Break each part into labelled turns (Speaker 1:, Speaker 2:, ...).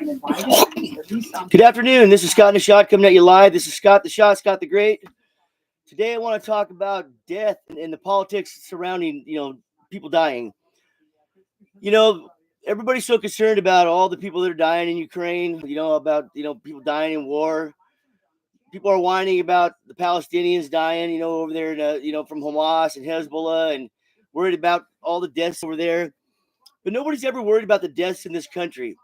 Speaker 1: Good afternoon. This is Scott in the Shot coming at you live. This is Scott the Shot, Scott the Great. Today I want to talk about death and the politics surrounding, people dying. You know, everybody's so concerned about all the people that are dying in Ukraine, about, people dying in war. People are whining about the Palestinians dying, over there, from Hamas and Hezbollah, and worried about all the deaths over there. But nobody's ever worried about the deaths in this country.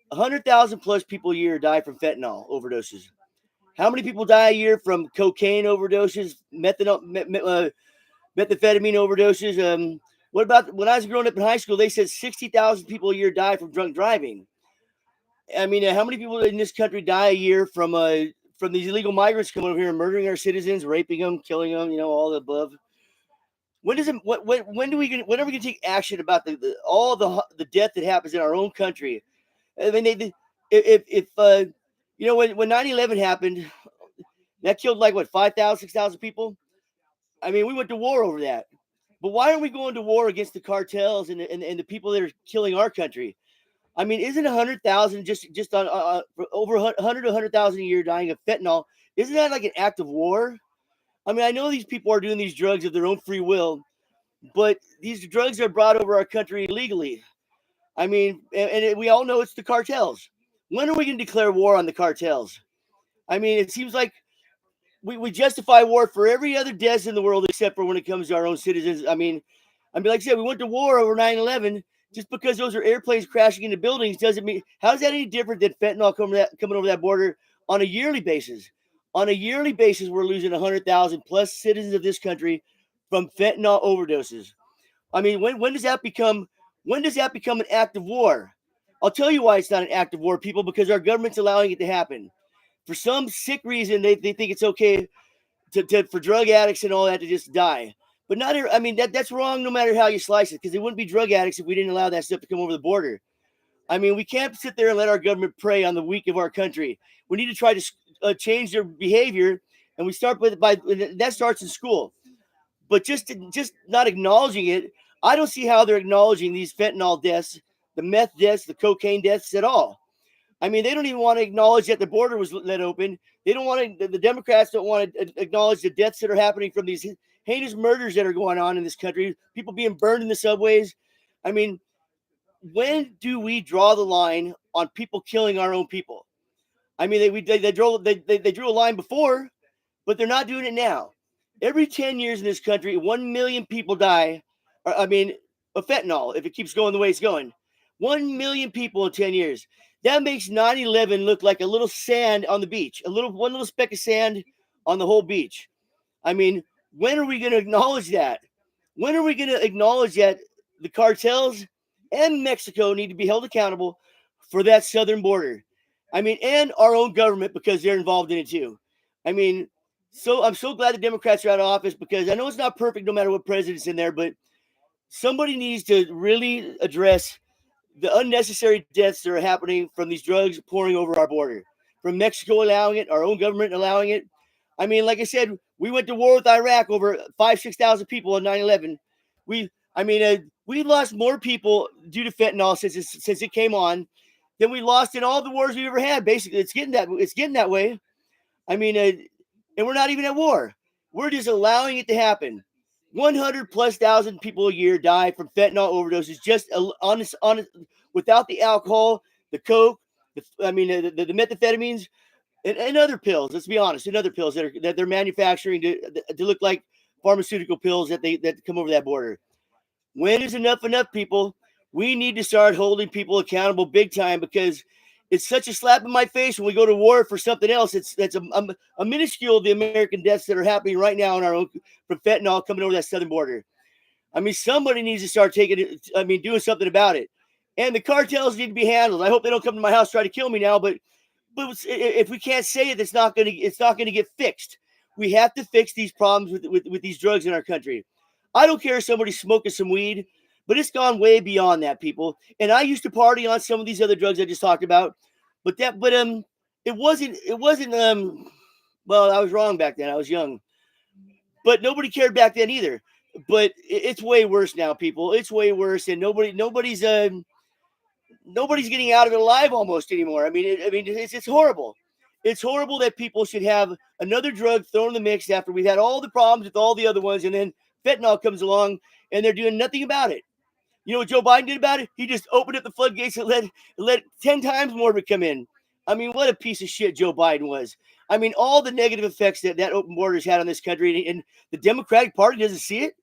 Speaker 1: 100,000 plus people a year die from fentanyl overdoses. How many people die a year from cocaine overdoses, methamphetamine overdoses? What about when I was growing up in high school? They said 60,000 people a year die from drunk driving. I mean, how many people in this country die a year from these illegal migrants coming over here and murdering our citizens, raping them, killing them? All the above. When does it? When are we gonna take action about all the death that happens in our own country? I mean, if when 9/11 happened, that killed like what 5,000, 6,000 people. I mean, we went to war over that. But why aren't we going to war against the cartels and the people that are killing our country? I mean, isn't 100,000 just on over 100 to 100,000 a year dying of fentanyl? Isn't that like an act of war? I mean, I know these people are doing these drugs of their own free will, but these drugs are brought over our country illegally. I mean, and we all know it's the cartels. When are we going to declare war on the cartels? I mean, it seems like we justify war for every other death in the world except for when it comes to our own citizens. I mean, like I said, we went to war over 9/11. Just because those are airplanes crashing into buildings doesn't mean, how is that any different than fentanyl coming over that border on a yearly basis? On a yearly basis, we're losing 100,000 plus citizens of this country from fentanyl overdoses. I mean, when does that become an act of war? I'll tell you why it's not an act of war, people, because our government's allowing it to happen. For some sick reason, they think it's okay for drug addicts and all that to just die. But not, I mean, that's wrong no matter how you slice it, because they wouldn't be drug addicts if we didn't allow that stuff to come over the border. I mean, we can't sit there and let our government prey on the weak of our country. We need to try to change their behavior, and we start that starts in school. But just not acknowledging it, I don't see how they're acknowledging these fentanyl deaths, the meth deaths, the cocaine deaths at all. I mean, they don't even want to acknowledge that the border was let open. They don't want to. The Democrats don't want to acknowledge the deaths that are happening from these heinous murders that are going on in this country. People being burned in the subways. I mean, when do we draw the line on people killing our own people? I mean, they drew a line before, but they're not doing it now. Every 10 years in this country, 1 million people die. Of fentanyl, if it keeps going the way it's going. 1 million people in 10 years. That makes 9/11 look like a little sand on the beach, one little speck of sand on the whole beach. I mean, when are we going to acknowledge that? When are we going to acknowledge that the cartels and Mexico need to be held accountable for that southern border? I mean, and our own government, because they're involved in it too. I mean, so I'm so glad the Democrats are out of office, because I know it's not perfect no matter what president's in there, but somebody needs to really address the unnecessary deaths that are happening from these drugs pouring over our border, from Mexico allowing it, our own government allowing it. I mean, like I said, we went to war with Iraq over 6,000 people on 9/11. We lost more people due to fentanyl since it came on than we lost in all the wars we ever had. Basically, it's getting that way. I mean, and we're not even at war. We're just allowing it to happen. 100 plus thousand people a year die from fentanyl overdoses, just honest, without the alcohol, the coke, the methamphetamines, and other pills. Let's be honest, and other pills that they're manufacturing to look like pharmaceutical pills that come over that border. When is enough, people? We need to start holding people accountable big time, because it's such a slap in my face when we go to war for something else. That's a minuscule of the American deaths that are happening right now in our own from fentanyl coming over that southern border. I mean, somebody needs to start doing something about it. And the cartels need to be handled. I hope they don't come to my house try to kill me now. But if we can't say it, it's not going to get fixed. We have to fix these problems with these drugs in our country. I don't care if somebody's smoking some weed, but it's gone way beyond that, people. And I used to party on some of these other drugs I just talked about, but it wasn't. Well, I was wrong back then. I was young, but nobody cared back then either. But it's way worse now, people. It's way worse, and nobody's nobody's getting out of it alive almost anymore. It's horrible. It's horrible that people should have another drug thrown in the mix after we've had all the problems with all the other ones, and then fentanyl comes along and they're doing nothing about it. You know what Joe Biden did about it? He just opened up the floodgates and let 10 times more of it come in. I mean, what a piece of shit Joe Biden was. I mean, all the negative effects that open borders had on this country, and the Democratic Party doesn't see it.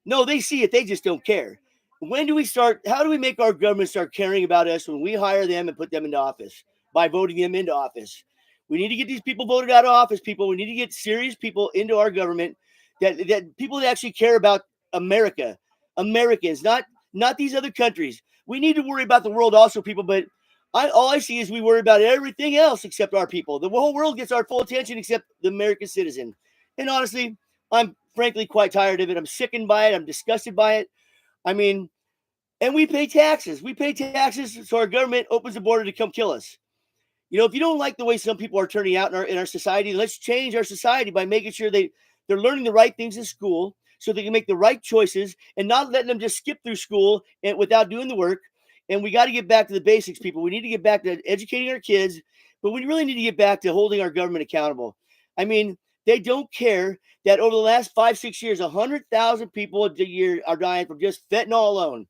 Speaker 1: No, they see it. They just don't care. When do we start? How do we make our government start caring about us when we hire them and put them into office by voting them into office? We need to get these people voted out of office, people. We need to get serious people into our government that people that actually care about America, Americans, not these other countries. We need to worry about the world also, people, but all I see is we worry about everything else except our people. The whole world gets our full attention except the American citizen. And honestly, I'm frankly quite tired of it. I'm sickened by it. I'm disgusted by it. I mean, and we pay taxes. We pay taxes so our government opens the border to come kill us. You know, if you don't like the way some people are turning out in our society, let's change our society by making sure they're learning the right things in school so they can make the right choices and not letting them just skip through school and without doing the work. And we got to get back to the basics, people. We need to get back to educating our kids, but we really need to get back to holding our government accountable. I mean, they don't care that over the last 5-6 years, 100,000 people a year are dying from just fentanyl alone.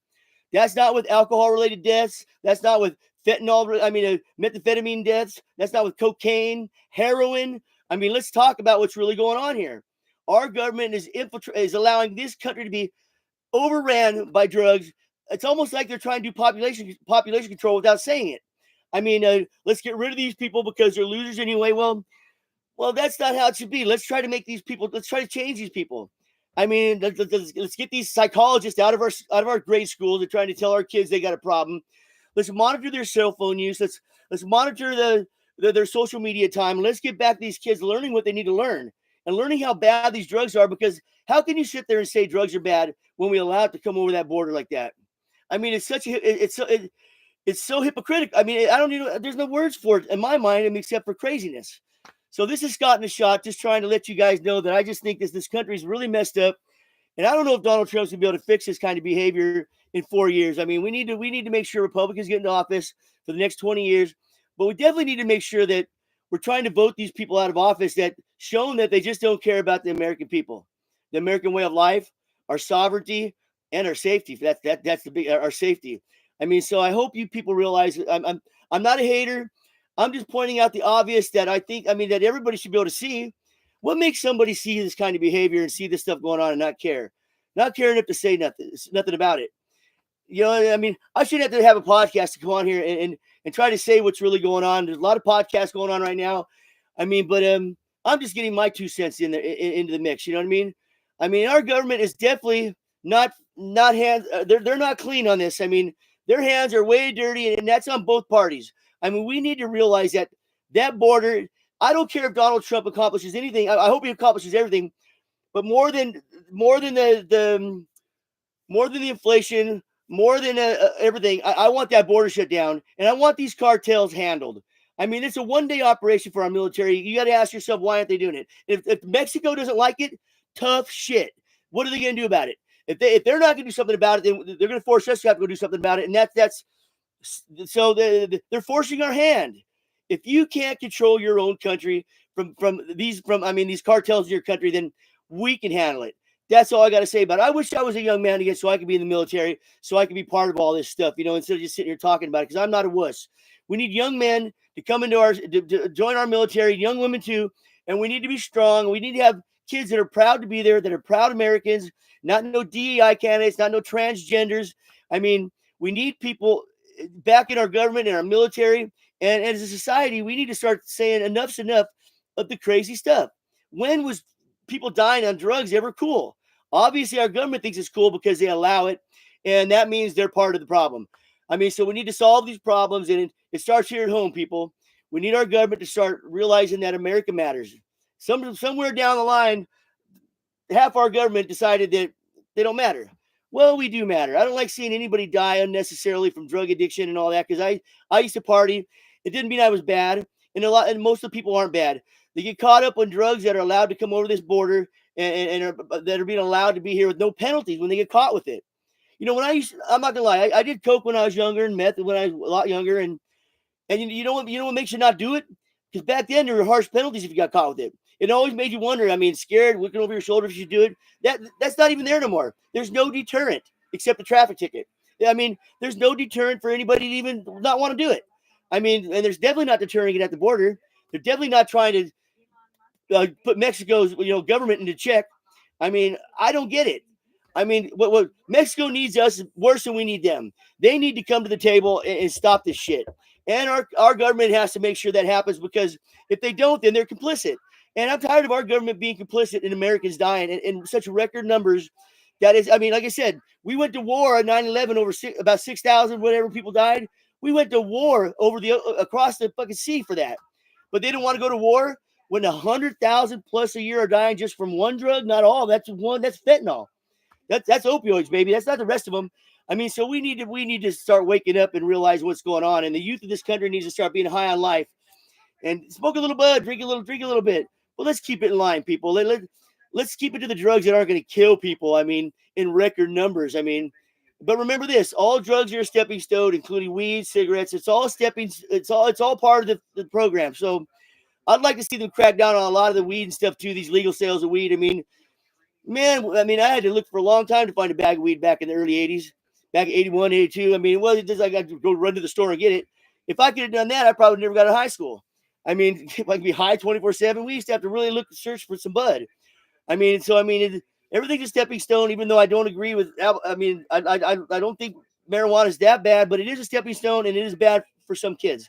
Speaker 1: That's not with alcohol-related deaths. That's not with methamphetamine deaths. That's not with cocaine, heroin. I mean, let's talk about what's really going on here. Our government is allowing this country to be overran by drugs. It's almost like they're trying to do population control without saying it. I mean, let's get rid of these people because they're losers anyway. Well, that's not how it should be. Let's try to make these people. Let's try to change these people. I mean, let's get these psychologists out of our grade schools and trying to tell our kids they got a problem. Let's monitor their cell phone use. Let's monitor their social media time. Let's get back these kids learning what they need to learn and learning how bad these drugs are. Because how can you sit there and say drugs are bad when we allow it to come over that border like that? I mean, it's so hypocritical. I mean, I don't even. There's no words for it in my mind, except for craziness. So this is Scott in the Shot, just trying to let you guys know that I just think this country is really messed up, and I don't know if Donald Trump's gonna be able to fix this kind of behavior in 4 years. I mean, we need to make sure Republicans get into office for the next 20 years, but we definitely need to make sure that we're trying to vote these people out of office that shown that they just don't care about the American people, the American way of life, our sovereignty, and our safety. That's the big our safety. I mean, so I hope you people realize I'm not a hater. I'm just pointing out the obvious that I think, that everybody should be able to see. What makes somebody see this kind of behavior and see this stuff going on and not care? Not caring enough to say nothing about it. You know, I shouldn't have to have a podcast to come on here and try to say what's really going on. There's a lot of podcasts going on right now. But I'm just getting my 2 cents into the mix. You know what I mean? I mean, our government is definitely not hands. They're not clean on this. I mean, their hands are way dirty, and that's on both parties. I mean, we need to realize that border. I don't care if Donald Trump accomplishes anything. I hope he accomplishes everything, but more than the inflation, more than everything, I want that border shut down, and I want these cartels handled. I mean, it's a one-day operation for our military. You got to ask yourself, why aren't they doing it? If Mexico doesn't like it, tough shit. What are they going to do about it? If they're not going to do something about it, then they're going to force us to have to go do something about it, and that's. So they're forcing our hand. If you can't control your own country from these cartels in your country, then we can handle it. That's all I got to say about it. I wish I was a young man again so I could be in the military, so I could be part of all this stuff, instead of just sitting here talking about it, because I'm not a wuss. We need young men to come into to join our military, young women too, and we need to be strong. We need to have kids that are proud to be there, that are proud Americans, not no DEI candidates, not no transgenders. I mean, we need people back in our government and our military, and as a society, we need to start saying enough's enough of the crazy stuff. When was people dying on drugs ever cool? Obviously, our government thinks it's cool because they allow it, and that means they're part of the problem. So we need to solve these problems, and it starts here at home, people. We need our government to start realizing that America matters. Somewhere down the line, half our government decided that they don't matter. Well, we do matter. I don't like seeing anybody die unnecessarily from drug addiction and all that, because I used to party. It didn't mean I was bad, and most of the people aren't bad. They get caught up on drugs that are allowed to come over this border and that are being allowed to be here with no penalties when they get caught with it. I'm not gonna lie, I did coke when I was younger and meth when I was a lot younger, and you know what makes you not do it? Because back then there were harsh penalties if you got caught with it. It always made you wonder. I mean, scared, looking over your shoulder if you do it. That's not even there no more. There's no deterrent except a traffic ticket. I mean, there's no deterrent for anybody to even not want to do it. I mean, and there's definitely not deterring it at the border. They're definitely not trying to put Mexico's government into check. I mean, I don't get it. I mean, what Mexico needs us worse than we need them. They need to come to the table and stop this shit. And our government has to make sure that happens, because if they don't, then they're complicit. And I'm tired of our government being complicit in Americans dying in such record numbers. That is, I mean, like I said, we went to war on 9/11 over about 6,000 whatever people died. We went to war over across the fucking sea for that. But they didn't want to go to war when 100,000 plus a year are dying just from one drug. Not all. That's fentanyl. That's opioids, baby. That's not the rest of them. I mean, so we need to start waking up and realize what's going on. And the youth of this country needs to start being high on life and smoke a little bud, drink a little bit. But let's keep it in line, people. Let's keep it to the drugs that aren't going to kill people. I mean, in record numbers. I mean, but remember this: all drugs are a stepping stone, including weed, cigarettes. It's all part of the program. So I'd like to see them crack down on a lot of the weed and stuff too. These legal sales of weed. I mean, man, I had to look for a long time to find a bag of weed back in the early 80s, back in 81, 82. I mean, well, I got to go run to the store and get it. If I could have done that, I probably never got out of high school. I mean, if I could be high 24/7, we used to have to really search for some bud. I mean, everything's a stepping stone, even though I don't agree with, I mean, I don't think marijuana is that bad, but it is a stepping stone, and it is bad for some kids.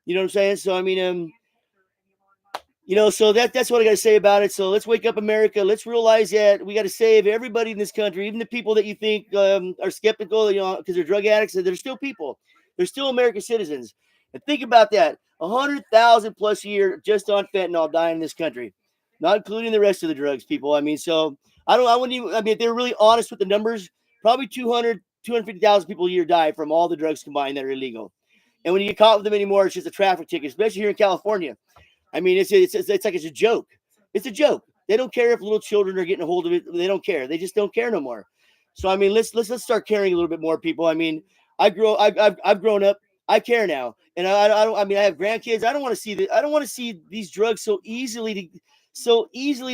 Speaker 1: You know what I'm saying? So, I mean, so that's what I got to say about it. So let's wake up, America. Let's realize that we got to save everybody in this country, even the people that you think are skeptical, because they're drug addicts. They're still people. They're still American citizens. And think about that: 100,000 plus a year just on fentanyl dying in this country, not including the rest of the drugs, people. I mean, so I wouldn't even. I mean, if they're really honest with the numbers, probably 250,000 people a year die from all the drugs combined that are illegal. And when you get caught with them anymore, it's just a traffic ticket, especially here in California. I mean, it's like it's a joke. It's a joke. They don't care if little children are getting a hold of it. They don't care. They just don't care no more. So I mean, let's start caring a little bit more, people. I mean, I've grown up. I care now, and I don't. I mean, I have grandkids. I don't want to see these drugs so easily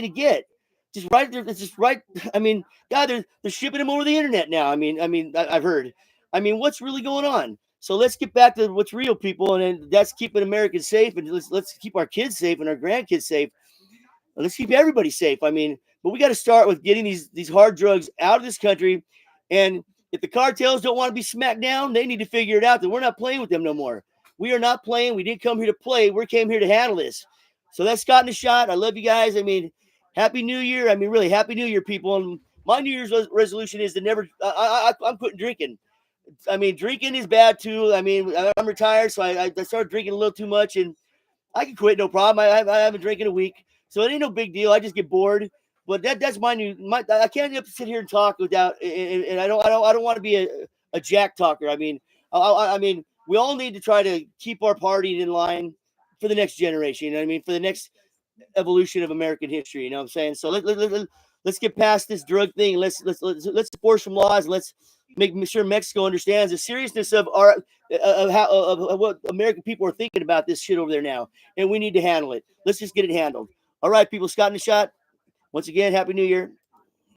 Speaker 1: to get. Just right there. It's just right. I mean, God, they're shipping them over the internet now. I've heard. I mean, what's really going on? So let's get back to what's real, people, and that's keeping Americans safe, and let's keep our kids safe and our grandkids safe. And let's keep everybody safe. I mean, but we got to start with getting these hard drugs out of this country. And if the cartels don't want to be smacked down, they need to figure it out that we're not playing with them no more. We are not playing. We didn't come here to play. We came here to handle this. So that's Scott in the Shot. I love you guys. I mean, Happy New Year. I mean, really, Happy New Year, people. And my New Year's resolution is to never. I'm quitting drinking. I mean, drinking is bad too. I mean, I'm retired, so I started drinking a little too much, and I can quit no problem. I haven't drank in a week, so it ain't no big deal. I just get bored. But that's I can't sit here and talk without, and I don't want to be a jack talker. I mean, I mean, we all need to try to keep our party in line for the next generation. You know what I mean? For the next evolution of American history. You know what I'm saying? So let's get past this drug thing. Let's enforce some laws. Let's make sure Mexico understands the seriousness of of what American people are thinking about this shit over there now, and we need to handle it. Let's just get it handled. All right, people. Scott in the Shot. Once again, Happy New Year.